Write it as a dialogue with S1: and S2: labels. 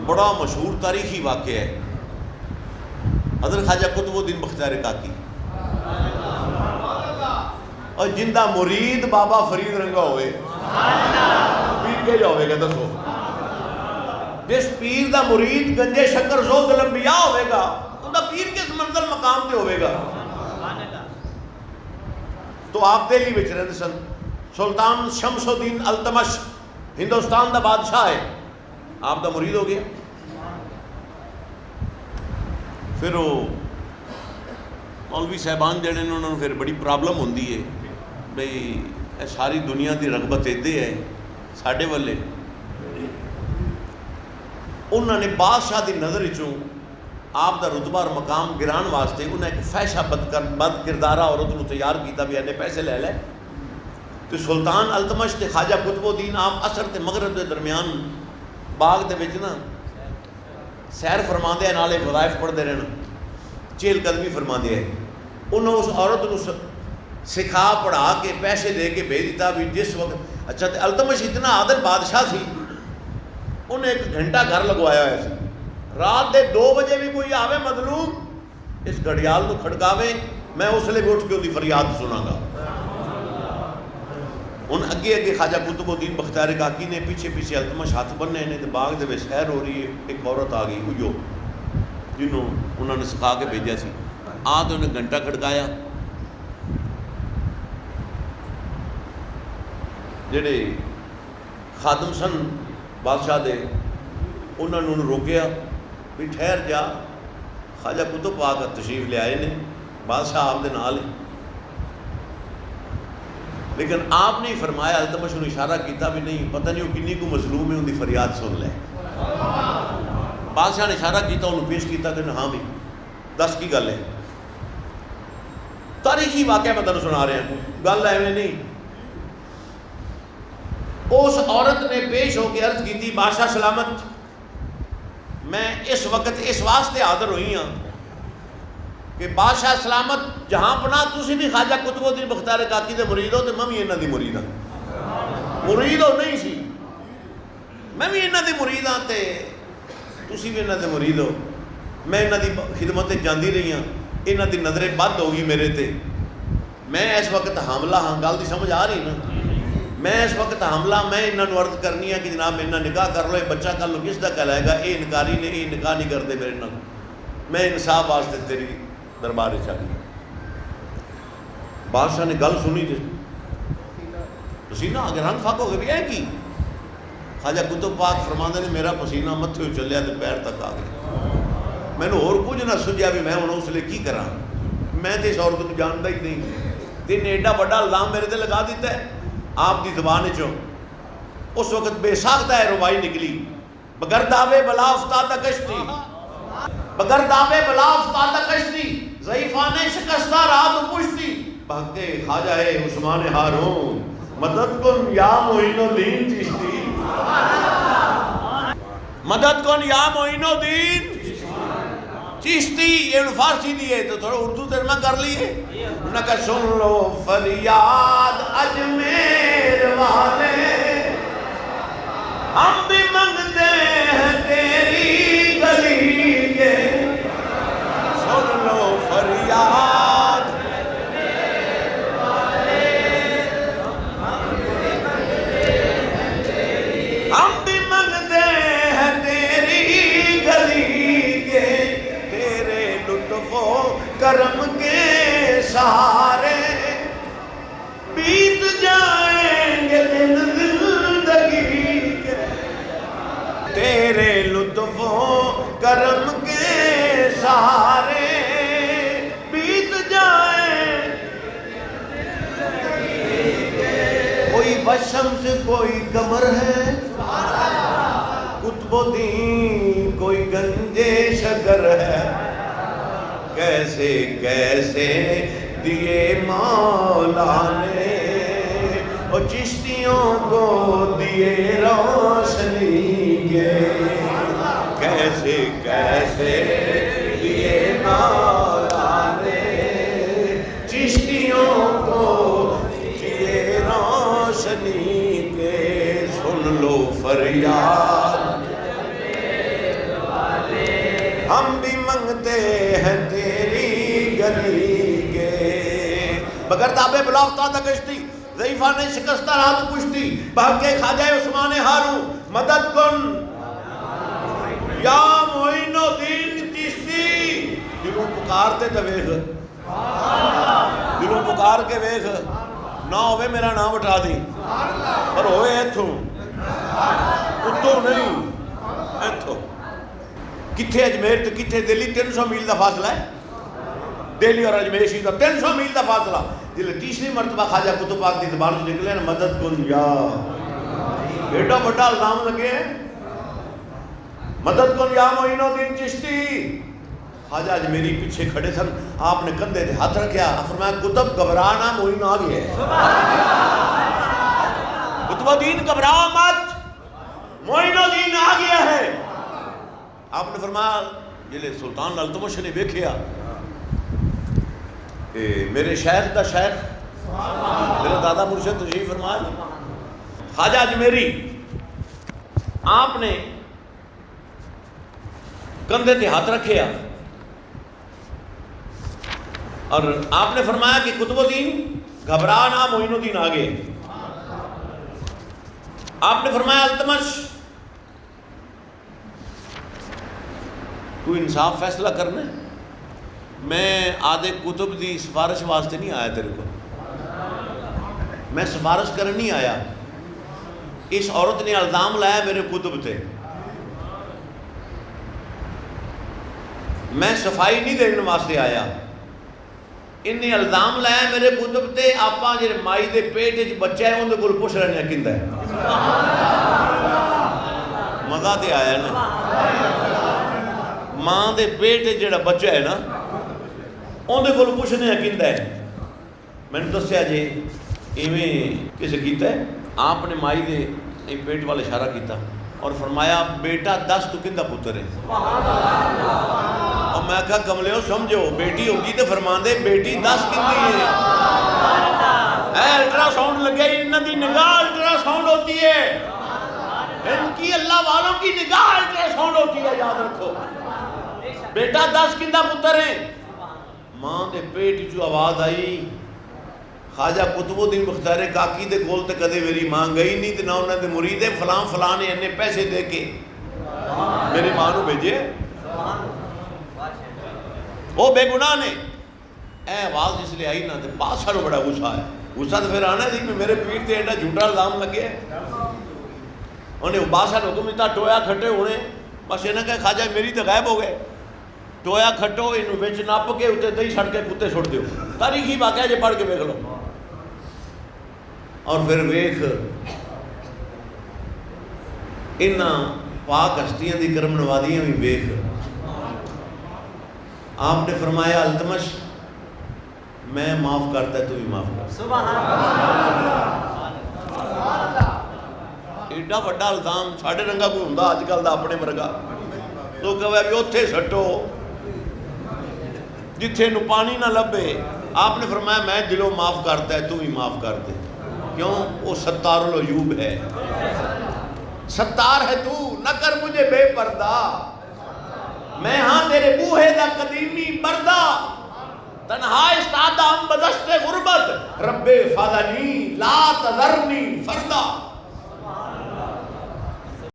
S1: بڑا مشہور تاریخی واقعہ ہے. حضرت خواجہ قطب الدین بختیار کاکی اور جندہ مرید بابا فرید رنگا ہوئے پیر کے جاؤے گا دسو. جس پیر دا مرید گنجے شکر زود الانبیاء ہوئے گا ان دا پیر کس منزل مقام تے ہوئے گا. تو آپ دہلی وچ رہندے سن. سلطان شمس الدین التمش ہندوستان دا بادشاہ ہے, آپ دا مرید ہو گیا. پھر وہ مولوی صاحبان جڑے نے انہوں نے پھر بڑی پرابلم ہوندی ہے بھئی ساری دنیا دی رغبت ادے ہے ساڈے والے. انہوں نے بادشاہ دی نظر چوں آپ دا رتبہ اور مقام گران واسطے انہیں ایک فحشہ بد کردارہ عورت کو تیار کیتا بھی انہیں پیسے لے لے. تو سلطان التمش تے خواجہ قطب الدین آپ عصر تے مغرب دے درمیان باغ دے وچ نا سیر فرماندے ہیں, نالے وظائف پڑھتے رہنا, چہل قدمی فرماندے ہیں. انہوں اس عورت کو سکھا پڑھا کے پیسے دے کے بھیج دیتا بھی جس وقت. اچھا تے التمش اتنا عادل بادشاہ سی, انہیں ایک گھنٹہ گھر لگوایا ہوا سی. رات دے 2 بجے بھی کوئی آوے مظلوم اس گھڑیال کو کھڑکاوے, میں اس لیے بھی اٹھ کے ان کی فریاد سنا گا. ان اگے اگے خواجہ قطب الدین بختیار کاکی نے پیچھے پیچھے التمش ہاتھ بننے نے. باغ دے وچ سیر ہو رہی ہے, ایک عورت آ گئی ہوئی جنہوں انہوں نے سکھا کے بھیجا سی. آ تو انہیں گھنٹہ کھڑکایا, جڑے خادم سن بادشاہ دے انہوں نے روکیا بھی ٹھہر جا, خواجہ قطب پاک تشریف لے آئے نے, بادشاہ آپ دے نال ہیں. لیکن آپ نے فرمایا, التمش نے اشارہ کیتا بھی نہیں پتہ نہیں وہ کنی کو مظلوم ہے ان کی فریاد سن لے. بادشاہ نے اشارہ کیتا, انہوں پیش کیتا کہ ہاں بھی دس کی گل ہے. تاریخی واقعہ میں تمہیں سنا رہا ہوں, گل ایویں نہیں. اس عورت نے پیش ہو کے عرض کی تھی بادشاہ سلامت, میں اس وقت اس واسطے حاضر ہوئی ہوں کہ بادشاہ سلامت جہاں پناہ تسی بھی خواجہ قطب الدین بختیار کاکی دے مرید ہو تے میں بھی انہاں دی مرید ہاں. مرید ہو نہیں سی, میں بھی انہاں دی مرید ہاں تے تسی بھی انہاں دے مرید ہو. میں انہاں دی خدمت جاندی رہی ہاں, انہاں دی نظر بد ہو گئی میرے تے. میں اس وقت حاملہ ہاں, گل دی سمجھ آ رہی نا. میں اس وقت حاملہ, میں انہاں نو عرض کرنی ہے کہ جناب انہاں نکاح کر لو, یہ بچہ کر لو, کس دا کہلائے گا اے انکاری نے, اے نکاح نہیں کرتے میرے نال. میں انصاف واسطے تیری دربار چل گیا. بادشاہ نے گل سنی تے پسینہ آ گیا, رنگ فاق ہو گیا. بھی کی خواجہ قطب پاک فرماندے نے میرا پسینہ متھے چلیا تے پیر تک آ گیا. مینوں اور کچھ نہ سجیا بھی میں ہن اس لیے کی کراں, میں تے اس عورت کو جاندا ہی نہیں. تین ایڈا بڑا الزام میرے تے لگا دیتا ہے. آپ دی زبان چوں اس وقت بے ساختہ ہے روائی نکلی, بغیر دعوے بلا افتادہ کشتی, بغیر دعوے بلا افتادہ کشتی, ضعیفان شکستہ رات پشتی, بھگتے خواجہ عثمان ہارون مدد کن یا معین الدین چشتی, مدد کن یا معین الدین چشتی. یہ فارسی دیئے تو تھوڑا اردو ترجمہ کر لیے. نکا سن لو فریاد اجمیر والے, ہم بھی منگتے ہیں تیری گلی کے. سن لو فریاد اجمیر والے, ہم بھی منگتے ہیں تیری گلی کے. تیرے لطف و کرم کے سہارے بیت جائیں گے دن زندگی کے. تیرے لطف و کرم کے سہارے بیت جائیں کوئی بشمس کوئی قمر ہے, قطب الدین کوئی گنجے شکر ہے. کیسے کیسے دیے مولا نے اور چشتیوں کو دیے روشنی کے. کیسے کیسے دیے مولا نے چشتیوں کو دیے روشنی کے. سن لو فریاد مگر تابے بلا افتادہ کشتی ضعیفہ نے شکستہ رہا تو کشتی بھاگ کے خواجہ عثمان ہارو مدد کن یا معین الدین چشتی دلوں پکارتے تو ویخ دلوں پکار کے ویخ نہ ہوئے میرا نام اٹھا دی پر ہوئے ایتھوں اتوں نہیں ایتھوں کتھے اجمیر تو کتھے دلی 300 میل دا فاصلہ ہے دلی اور اجمیشی کا 300 میل دا فاصلہ جلے تیسری مرتبہ خواجہ قطب پاک دی زبان سے نکلے نا مدد کن یا بیٹا بڑا الزام لگے مدد کن یا معین الدین چشتی خواجہ اجمیری پیچھے کھڑے سن آپ نے کندھے سے ہاتھ رکھیا فرمایا قطب گھبرانا معین آ گیا ہے قطب الدین گھبرا مت معین الدین آ گیا ہے آپ نے فرمایا جلے سلطان التمش نے دیکھیا میرے شیخ دا شیخ میرے دادا مرشد تشریف فرمایا خواجہ اجمیری آپ نے کندھے تے ہاتھ رکھیا اور آپ نے فرمایا کہ قطب الدین گھبرانا معین الدین آگے آپ نے فرمایا التمش تو انصاف فیصلہ کرنا میں آدھے قطب دی سفارش واسطے نہیں آیا تیرے کو میں سفارش کرنے نہیں آیا اس عورت نے الزام لایا میرے قطب تے میں صفائی نہیں دینے واسطے آیا انہیں الزام لایا میرے قطب تے آپاں جے مائی دے پیٹ وچ بچہ ہے اندے کول پوچھ رہے ہیں کیندا ہے مزہ تے آیا نا ماں دے پیٹ وچ جڑا بچہ ہے نا اندے کول پوچھنے ہیں کیندا ہے میں نے دسیا جی ایویں کسے کیتا ہے آپ نے مائی دے پیٹ والے اشارہ کیتا اور فرمایا بیٹا 10 تو کیندا پتر ہے اور میں کہا کملے ہو سمجھو بیٹی ہوگی تو فرمان دے بیٹی 10 کتنی ہے الٹرا ساؤنڈ لگے انہوں کی نگاہ الٹرا ساؤنڈ ہوتی ہے ان کی اللہ والوں کی نگاہ الٹرا ساؤنڈ ہوتی ہے یاد رکھو بیٹا 10 کندہ پتر ہیں ماں دے پیٹ جو آواز آئی خواجہ قطب الدین مختار کاکی دے کول تے کدے میری ماں گئی نہیں تے نہ انہاں دے مرید فلاں فلاں نے انہیں پیسے دے کے میری ماں نو بھیجے وہ بے گناہ نے اے آواز جس لئے آئی نا تے بادشاہ نو بڑا غصہ ہے غصہ تو پھر آنا ہے میرے پیر تے ایڈا جھوٹا الزام لگے انہیں بادشاہ نے حکم دیتا ٹویا کھٹے ہونے بس انہیں کہا خواجہ میری تے غائب ہو گئے ٹویا کھٹو انہوں بچ ناپ کے اتنے دہی سڑ کے کتے چھوڑ دیو تاریخی واقعہ جے پڑھ کے دیکھ لو اور پھر ویکھ انہاں پاک ہستیاں دی کرم نوازیاں بھی ویکھ آپ نے فرمایا التمش میں معاف کرتا ہے تو بھی معاف کر سبحان اللہ ایڈا بڑا الزام ساڑھے رنگا کوئی ہوندا اج کل دا اپنے مرگا تو کہے بھی اوتھے سٹو جتھے نو پانی نہ لبے آپ نے فرمایا میں دلوں معاف کرتا ہے تو بھی معاف کر دے کیوں وہ ستار العیوب ہے ستار ہے تو نہ کر مجھے بے پردہ میں ہاں تیرے بوہے دا قدیمی بردہ تنہا استادہ ہم بدست غربت رب فادنی لا تذرنی فردہ